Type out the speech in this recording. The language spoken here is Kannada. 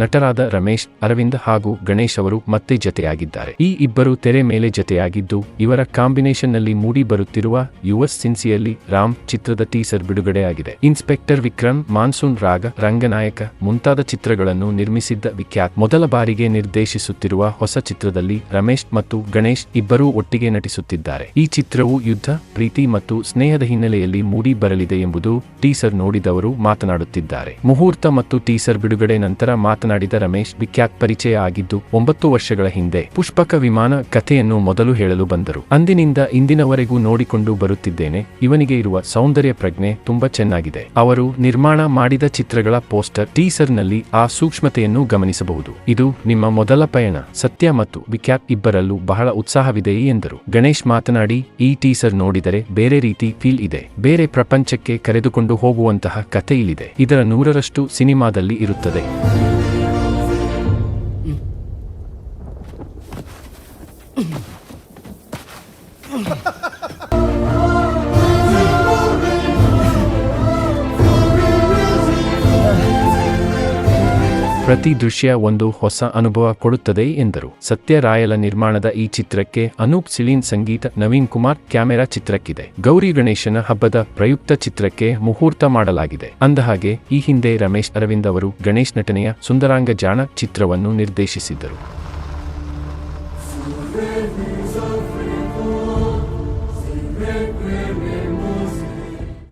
ನಟರಾದ ರಮೇಶ್, ಅರವಿಂದ್ ಹಾಗೂ ಗಣೇಶ್ ಅವರು ಮತ್ತೆ ಜತೆಯಾಗಿದ್ದಾರೆ. ಈ ಇಬ್ಬರು ತೆರೆ ಮೇಲೆ ಜತೆಯಾಗಿದ್ದು, ಇವರ ಕಾಂಬಿನೇಷನ್ನಲ್ಲಿ ಮೂಡಿ ಬರುತ್ತಿರುವ ಯುಎಸ್ ಸಿನ್ಸಿಯರ್ಲಿ ರಾಮ್ ಚಿತ್ರದ ಟೀಸರ್ ಬಿಡುಗಡೆಯಾಗಿದೆ. ಇನ್ಸ್ಪೆಕ್ಟರ್ ವಿಕ್ರಮ್, ಮಾನ್ಸೂನ್ ರಾಗ, ರಂಗನಾಯಕ ಮುಂತಾದ ಚಿತ್ರಗಳನ್ನು ನಿರ್ಮಿಸಿದ್ದ ವಿಖ್ಯಾತ್ ಮೊದಲ ಬಾರಿಗೆ ನಿರ್ದೇಶಿಸುತ್ತಿರುವ ಹೊಸ ಚಿತ್ರದಲ್ಲಿ ರಮೇಶ್ ಮತ್ತು ಗಣೇಶ್ ಇಬ್ಬರೂ ಒಟ್ಟಿಗೆ ನಟಿಸುತ್ತಿದ್ದಾರೆ. ಈ ಚಿತ್ರವು ಯುದ್ಧ, ಪ್ರೀತಿ ಮತ್ತು ಸ್ನೇಹದ ಹಿನ್ನೆಲೆಯಲ್ಲಿ ಮೂಡಿ ಬರಲಿದೆ ಎಂಬುದು ಟೀಸರ್ ನೋಡಿದವರು ಮಾತನಾಡುತ್ತಿದ್ದಾರೆ. ಮುಹೂರ್ತ ಮತ್ತು ಟೀಸರ್ ಬಿಡುಗಡೆ ನಂತರ ಮಾತನಾಡಿದ ರಮೇಶ್, ವಿಖ್ಯಾತ್ ಪರಿಚಯ ಆಗಿದ್ದು 9 ವರ್ಷಗಳ ಹಿಂದೆ. ಪುಷ್ಪಕ ವಿಮಾನ ಕಥೆಯನ್ನು ಮೊದಲು ಹೇಳಲು ಬಂದರು. ಅಂದಿನಿಂದ ಇಂದಿನವರೆಗೂ ನೋಡಿಕೊಂಡು ಬರುತ್ತಿದ್ದೇನೆ. ಇವನಿಗೆ ಇರುವ ಸೌಂದರ್ಯ ಪ್ರಜ್ಞೆ ತುಂಬಾ ಚೆನ್ನಾಗಿದೆ. ಅವರು ನಿರ್ಮಾಣ ಮಾಡಿದ ಚಿತ್ರಗಳ ಪೋಸ್ಟರ್, ಟೀಸರ್ನಲ್ಲಿ ಆ ಸೂಕ್ಷ್ಮತೆಯನ್ನು ಗಮನಿಸಬಹುದು. ಇದು ನಿಮ್ಮ ಮೊದಲ ಪಯಣ. ಸತ್ಯ ಮತ್ತು ವಿಖ್ಯಾತ್ ಇಬ್ಬರಲ್ಲೂ ಬಹಳ ಉತ್ಸಾಹವಿದೆ ಎಂದರು. ಗಣೇಶ್ ಮಾತನಾಡಿ, ಈ ಟೀಸರ್ ನೋಡಿದರೆ ಬೇರೆ ರೀತಿ ಫೀಲ್ ಇದೆ. ಬೇರೆ ಪ್ರಪಂಚಕ್ಕೆ ಕರೆದುಕೊಂಡು ಹೋಗುವಂತಹ ಕಥೆ ಇಲ್ಲಿದೆ. ಇದರ 100ರಷ್ಟು ಸಿನಿಮಾದಲ್ಲಿ ಇರುತ್ತದೆ. ಪ್ರತಿ ದೃಶ್ಯ ಒಂದು ಹೊಸ ಅನುಭವ ಕೊಡುತ್ತದೆ ಎಂದರು. ಸತ್ಯ ರಾಯಲ ನಿರ್ಮಾಣದ ಈ ಚಿತ್ರಕ್ಕೆ ಅನೂಪ್ ಸಿಳೀನ್ ಸಂಗೀತ, ನವೀನ್ ಕುಮಾರ್ ಕ್ಯಾಮೆರಾ ಚಿತ್ರಕ್ಕಿದೆ. ಗೌರಿ ಗಣೇಶನ ಹಬ್ಬದ ಪ್ರಯುಕ್ತ ಚಿತ್ರಕ್ಕೆ ಮುಹೂರ್ತ ಮಾಡಲಾಗಿದೆ. ಅಂದಹಾಗೆ ಈ ಹಿಂದೆ ರಮೇಶ್ ಅರವಿಂದ್ ಅವರು ಗಣೇಶ್ ನಟನೆಯ ಸುಂದರಾಂಗ ಜಾಣ ಚಿತ್ರವನ್ನು ನಿರ್ದೇಶಿಸಿದ್ದರು.